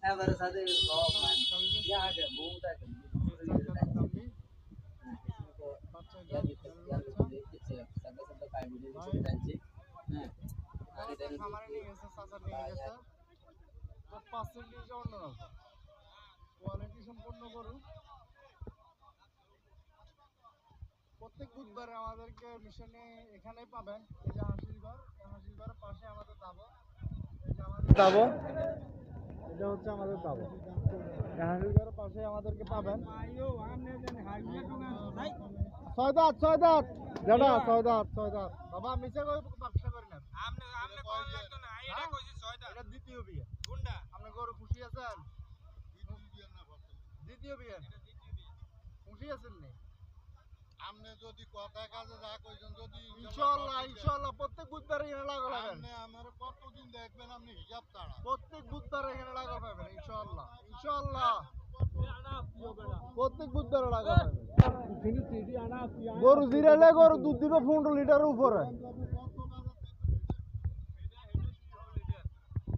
Ever सादे corp या आगे बहुत है या দিতেছে সাদা সাদা কাই ভিডিও দিতে যাচ্ছে হ্যাঁ আগে দেন খামারে নিয়ে গেছে চাচা নিয়ে গেছে তো পার্সেন্টেজ অন্যরকম কোয়ালিটি সম্পন্ন গরু প্রত্যেক বুধবারে আমাদেরকে মিশনে এখানেই পাবেন এই যে হাসিলঘরের পাশে আমাদের দাবো এই যে আমাদের দাবো এটা হচ্ছে আমাদের দাবো হাসিলঘরের পাশে আমাদেরকে পাবেন ছয় দাঁত দাদা ছয় দাঁত বাবা মিশে ব্যবসা করি না এটা দ্বিতীয় বিয়ে আপনি গরু খুশি আছেন দ্বিতীয় বিয়ে খুশি আছেন নি আমনে যদি কথা কাজে যা কইছেন যদি ইনশাআল্লাহ প্রত্যেক বুধবারে এখানে লাগল পাবেন আপনি আমার কতদিন দেখবেন আপনি হিসাব ছাড়া প্রত্যেক বুধবারে এখানে লাগল পাবেন ইনশাআল্লাহ প্রত্যেক বুধবারে লাগল পাবেন গরু জিরালে গরু দুধ দিবে 15 লিটারের উপরে